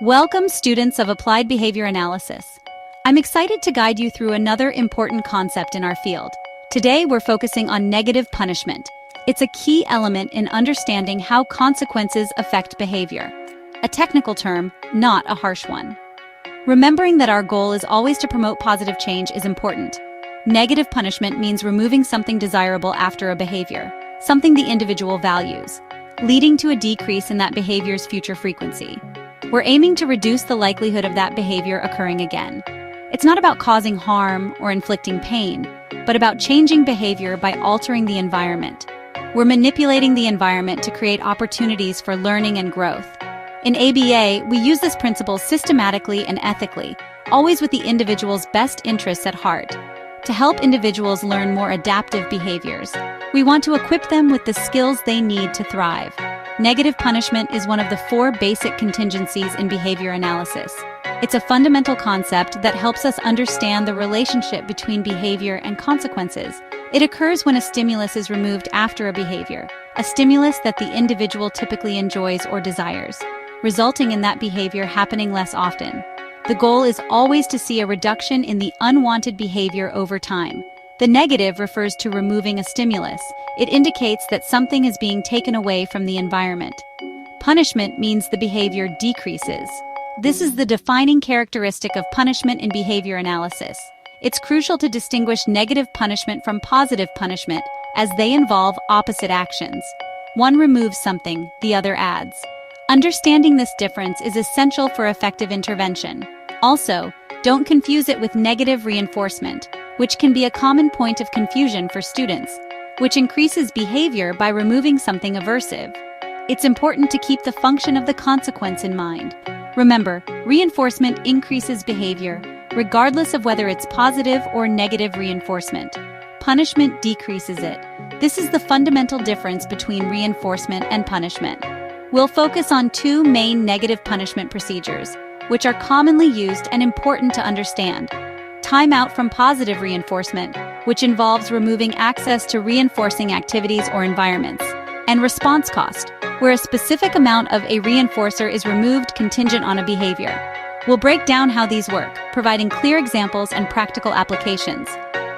Welcome, students of Applied Behavior Analysis. I'm excited to guide you through another important concept in our field. Today, we're focusing on negative punishment. It's a key element in understanding how consequences affect behavior. A technical term, not a harsh one. Remembering that our goal is always to promote positive change is important. Negative punishment means removing something desirable after a behavior, something the individual values, leading to a decrease in that behavior's future frequency. We're aiming to reduce the likelihood of that behavior occurring again. It's not about causing harm or inflicting pain, but about changing behavior by altering the environment. We're manipulating the environment to create opportunities for learning and growth. In ABA, we use this principle systematically and ethically, always with the individual's best interests at heart. To help individuals learn more adaptive behaviors, we want to equip them with the skills they need to thrive. Negative punishment is one of the 4 basic contingencies in behavior analysis. It's a fundamental concept that helps us understand the relationship between behavior and consequences. It occurs when a stimulus is removed after a behavior, a stimulus that the individual typically enjoys or desires, resulting in that behavior happening less often. The goal is always to see a reduction in the unwanted behavior over time. The negative refers to removing a stimulus. It indicates that something is being taken away from the environment. Punishment means the behavior decreases. This is the defining characteristic of punishment in behavior analysis. It's crucial to distinguish negative punishment from positive punishment, as they involve opposite actions. One removes something, the other adds. Understanding this difference is essential for effective intervention. Also, don't confuse it with negative reinforcement, which can be a common point of confusion for students, which increases behavior by removing something aversive. It's important to keep the function of the consequence in mind. Remember, reinforcement increases behavior, regardless of whether it's positive or negative reinforcement. Punishment decreases it. This is the fundamental difference between reinforcement and punishment. We'll focus on 2 main negative punishment procedures, which are commonly used and important to understand. Timeout from positive reinforcement, which involves removing access to reinforcing activities or environments, and response cost, where a specific amount of a reinforcer is removed contingent on a behavior. We'll break down how these work, providing clear examples and practical applications,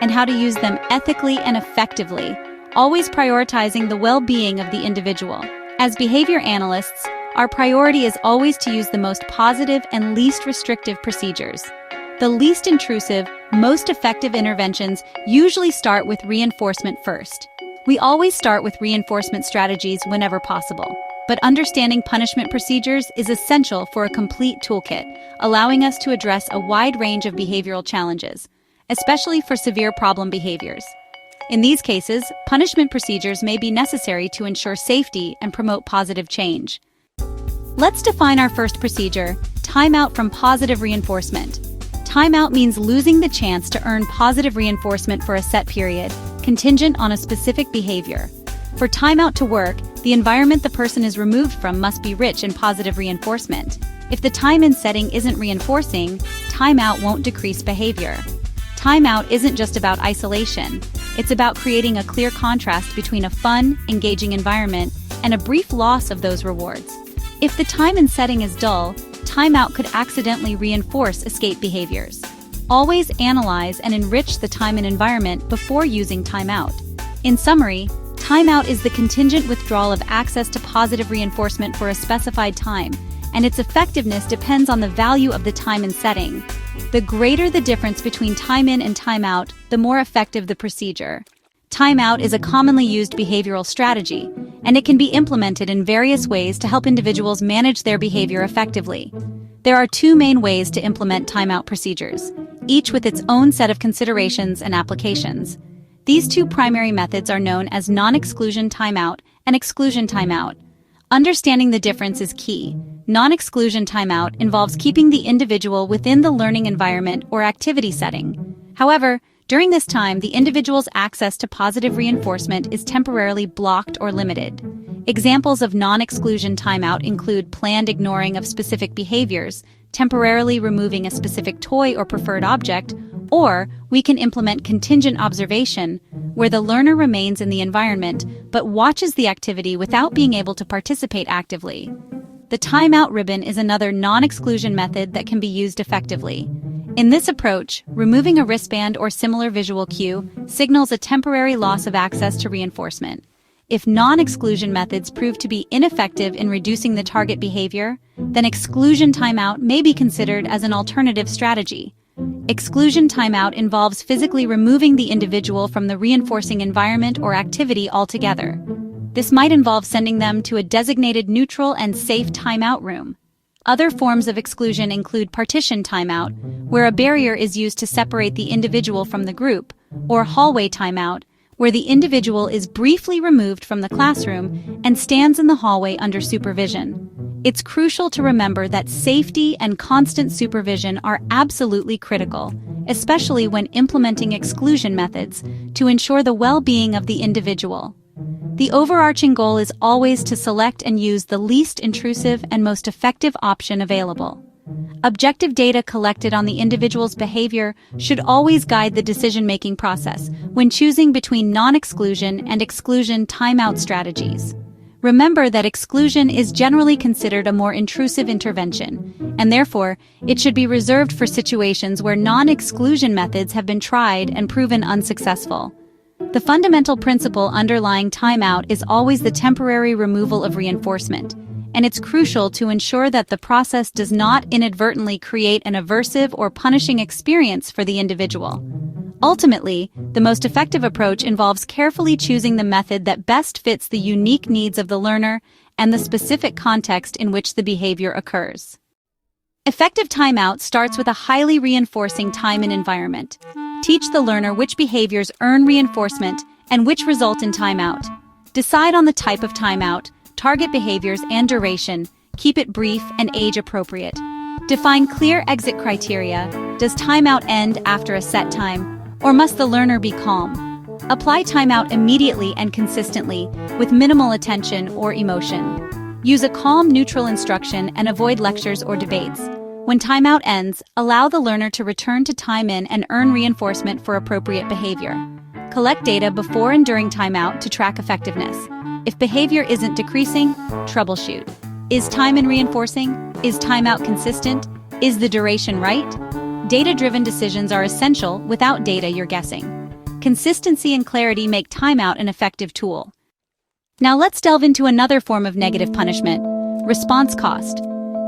and how to use them ethically and effectively, always prioritizing the well-being of the individual. As behavior analysts, our priority is always to use the most positive and least restrictive procedures. The least intrusive, most effective interventions usually start with reinforcement first. We always start with reinforcement strategies whenever possible, but understanding punishment procedures is essential for a complete toolkit, allowing us to address a wide range of behavioral challenges, especially for severe problem behaviors. In these cases, punishment procedures may be necessary to ensure safety and promote positive change. Let's define our first procedure, timeout from positive reinforcement. Timeout means losing the chance to earn positive reinforcement for a set period, contingent on a specific behavior. For timeout to work, the environment the person is removed from must be rich in positive reinforcement. If the time and setting isn't reinforcing, timeout won't decrease behavior. Timeout isn't just about isolation. It's about creating a clear contrast between a fun, engaging environment and a brief loss of those rewards. If the time and setting is dull, timeout could accidentally reinforce escape behaviors. Always analyze and enrich the time and environment before using timeout. In summary, timeout is the contingent withdrawal of access to positive reinforcement for a specified time, and its effectiveness depends on the value of the time and setting. The greater the difference between time in and time out, the more effective the procedure. Timeout is a commonly used behavioral strategy, and it can be implemented in various ways to help individuals manage their behavior effectively. There are 2 main ways to implement timeout procedures, each with its own set of considerations and applications. These 2 primary methods are known as non-exclusion timeout and exclusion timeout. Understanding the difference is key. Non-exclusion timeout involves keeping the individual within the learning environment or activity setting. However, during this time, the individual's access to positive reinforcement is temporarily blocked or limited. Examples of non-exclusion timeout include planned ignoring of specific behaviors, temporarily removing a specific toy or preferred object, or we can implement contingent observation, where the learner remains in the environment but watches the activity without being able to participate actively. The timeout ribbon is another non-exclusion method that can be used effectively. In this approach, removing a wristband or similar visual cue signals a temporary loss of access to reinforcement. If non-exclusion methods prove to be ineffective in reducing the target behavior, then exclusion timeout may be considered as an alternative strategy. Exclusion timeout involves physically removing the individual from the reinforcing environment or activity altogether. This might involve sending them to a designated neutral and safe timeout room. Other forms of exclusion include partition timeout, where a barrier is used to separate the individual from the group, or hallway timeout, where the individual is briefly removed from the classroom and stands in the hallway under supervision. It's crucial to remember that safety and constant supervision are absolutely critical, especially when implementing exclusion methods, to ensure the well-being of the individual. The overarching goal is always to select and use the least intrusive and most effective option available. Objective data collected on the individual's behavior should always guide the decision-making process when choosing between non-exclusion and exclusion timeout strategies. Remember that exclusion is generally considered a more intrusive intervention, and therefore, it should be reserved for situations where non-exclusion methods have been tried and proven unsuccessful. The fundamental principle underlying timeout is always the temporary removal of reinforcement, and it's crucial to ensure that the process does not inadvertently create an aversive or punishing experience for the individual. Ultimately, the most effective approach involves carefully choosing the method that best fits the unique needs of the learner and the specific context in which the behavior occurs. Effective timeout starts with a highly reinforcing time and environment. Teach the learner which behaviors earn reinforcement and which result in timeout. Decide on the type of timeout, target behaviors and duration, keep it brief and age-appropriate. Define clear exit criteria. Does timeout end after a set time, or must the learner be calm? Apply timeout immediately and consistently, with minimal attention or emotion. Use a calm, neutral instruction and avoid lectures or debates. When timeout ends, allow the learner to return to time in and earn reinforcement for appropriate behavior. Collect data before and during timeout to track effectiveness. If behavior isn't decreasing, troubleshoot. Is time in reinforcing? Is timeout consistent? Is the duration right? Data-driven decisions are essential. Without data, you're guessing. Consistency and clarity make timeout an effective tool. Now let's delve into another form of negative punishment, response cost.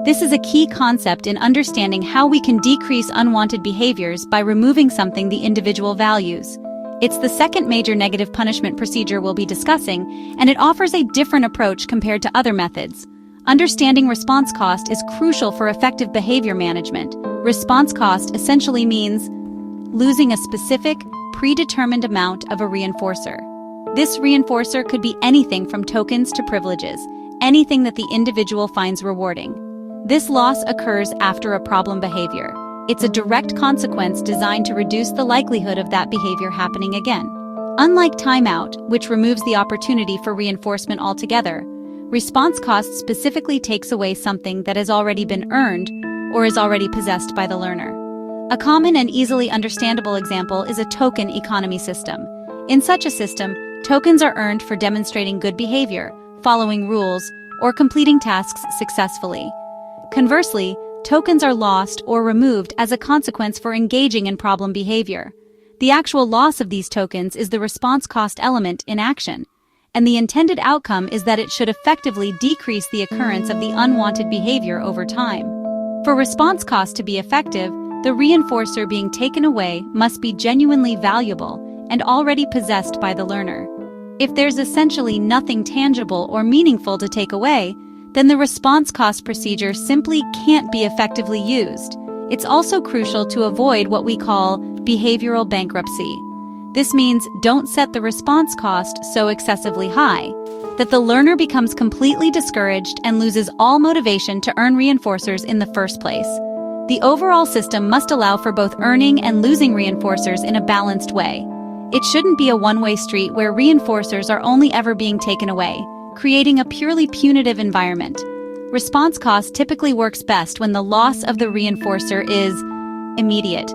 This is a key concept in understanding how we can decrease unwanted behaviors by removing something the individual values. It's the second major negative punishment procedure we'll be discussing, and it offers a different approach compared to other methods. Understanding response cost is crucial for effective behavior management. Response cost essentially means losing a specific, predetermined amount of a reinforcer. This reinforcer could be anything from tokens to privileges, anything that the individual finds rewarding. This loss occurs after a problem behavior. It's a direct consequence designed to reduce the likelihood of that behavior happening again. Unlike timeout, which removes the opportunity for reinforcement altogether, response cost specifically takes away something that has already been earned or is already possessed by the learner. A common and easily understandable example is a token economy system. In such a system, tokens are earned for demonstrating good behavior, following rules, or completing tasks successfully. Conversely, tokens are lost or removed as a consequence for engaging in problem behavior. The actual loss of these tokens is the response cost element in action, and the intended outcome is that it should effectively decrease the occurrence of the unwanted behavior over time. For response cost to be effective, the reinforcer being taken away must be genuinely valuable and already possessed by the learner. If there's essentially nothing tangible or meaningful to take away, then the response cost procedure simply can't be effectively used. It's also crucial to avoid what we call behavioral bankruptcy. This means don't set the response cost so excessively high that the learner becomes completely discouraged and loses all motivation to earn reinforcers in the first place. The overall system must allow for both earning and losing reinforcers in a balanced way. It shouldn't be a one-way street where reinforcers are only ever being taken away, creating a purely punitive environment. Response cost typically works best when the loss of the reinforcer is immediate,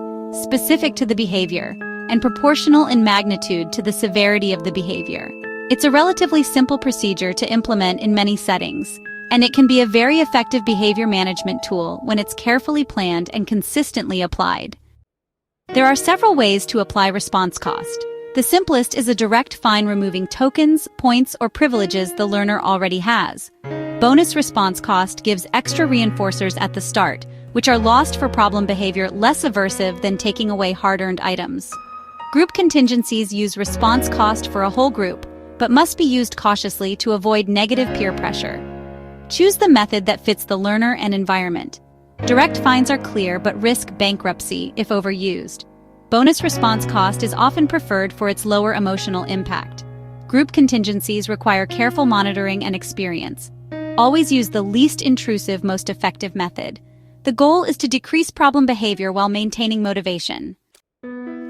specific to the behavior, and proportional in magnitude to the severity of the behavior. It's a relatively simple procedure to implement in many settings, and it can be a very effective behavior management tool when it's carefully planned and consistently applied. There are several ways to apply response cost. The simplest is a direct fine removing tokens, points, or privileges the learner already has. Bonus response cost gives extra reinforcers at the start, which are lost for problem behavior less aversive than taking away hard-earned items. Group contingencies use response cost for a whole group, but must be used cautiously to avoid negative peer pressure. Choose the method that fits the learner and environment. Direct fines are clear but risk bankruptcy if overused. Bonus response cost is often preferred for its lower emotional impact. Group contingencies require careful monitoring and experience. Always use the least intrusive, most effective method. The goal is to decrease problem behavior while maintaining motivation.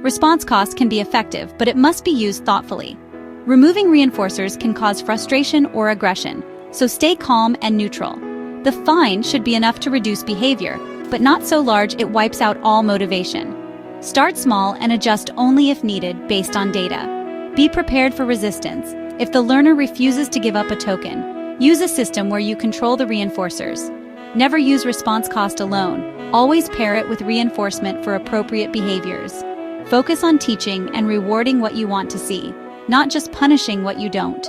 Response cost can be effective, but it must be used thoughtfully. Removing reinforcers can cause frustration or aggression, so stay calm and neutral. The fine should be enough to reduce behavior, but not so large it wipes out all motivation. Start small and adjust only if needed based on data. Be prepared for resistance. If the learner refuses to give up a token, use a system where you control the reinforcers. Never use response cost alone. Always pair it with reinforcement for appropriate behaviors. Focus on teaching and rewarding what you want to see, not just punishing what you don't.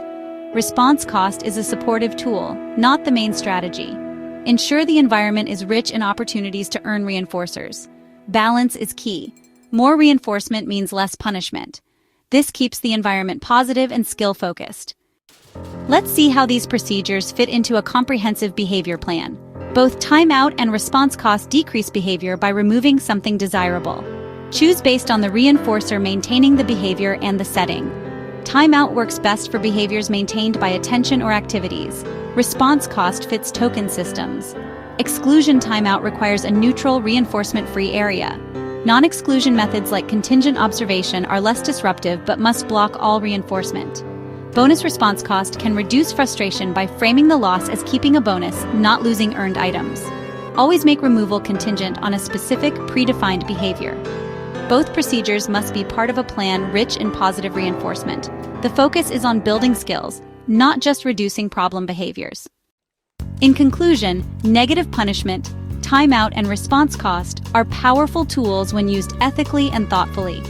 Response cost is a supportive tool, not the main strategy. Ensure the environment is rich in opportunities to earn reinforcers. Balance is key. More reinforcement means less punishment. This keeps the environment positive and skill-focused. Let's see how these procedures fit into a comprehensive behavior plan. Both timeout and response cost decrease behavior by removing something desirable. Choose based on the reinforcer maintaining the behavior and the setting. Timeout works best for behaviors maintained by attention or activities. Response cost fits token systems. Exclusion timeout requires a neutral, reinforcement-free area. Non-exclusion methods like contingent observation are less disruptive but must block all reinforcement. Bonus response cost can reduce frustration by framing the loss as keeping a bonus, not losing earned items. Always make removal contingent on a specific, predefined behavior. Both procedures must be part of a plan rich in positive reinforcement. The focus is on building skills, not just reducing problem behaviors. In conclusion, negative punishment, timeout, and response cost are powerful tools when used ethically and thoughtfully.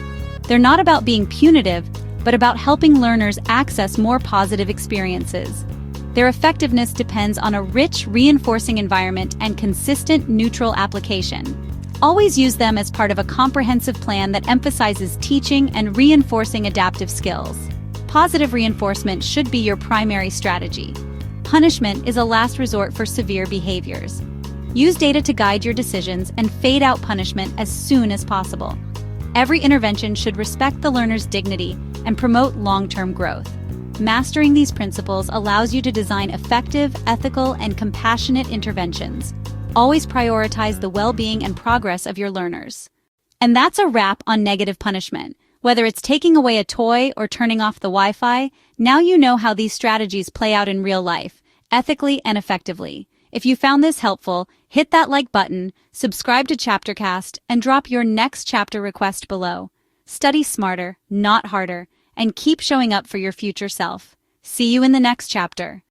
They're not about being punitive, but about helping learners access more positive experiences. Their effectiveness depends on a rich, reinforcing environment and consistent, neutral application. Always use them as part of a comprehensive plan that emphasizes teaching and reinforcing adaptive skills. Positive reinforcement should be your primary strategy. Punishment is a last resort for severe behaviors. Use data to guide your decisions and fade out punishment as soon as possible. Every intervention should respect the learner's dignity and promote long-term growth. Mastering these principles allows you to design effective, ethical, and compassionate interventions. Always prioritize the well-being and progress of your learners. And that's a wrap on negative punishment. Whether it's taking away a toy or turning off the Wi-Fi, now you know how these strategies play out in real life, ethically and effectively. If you found this helpful, hit that like button, subscribe to ChapterCast, and drop your next chapter request below. Study smarter, not harder, and keep showing up for your future self. See you in the next chapter.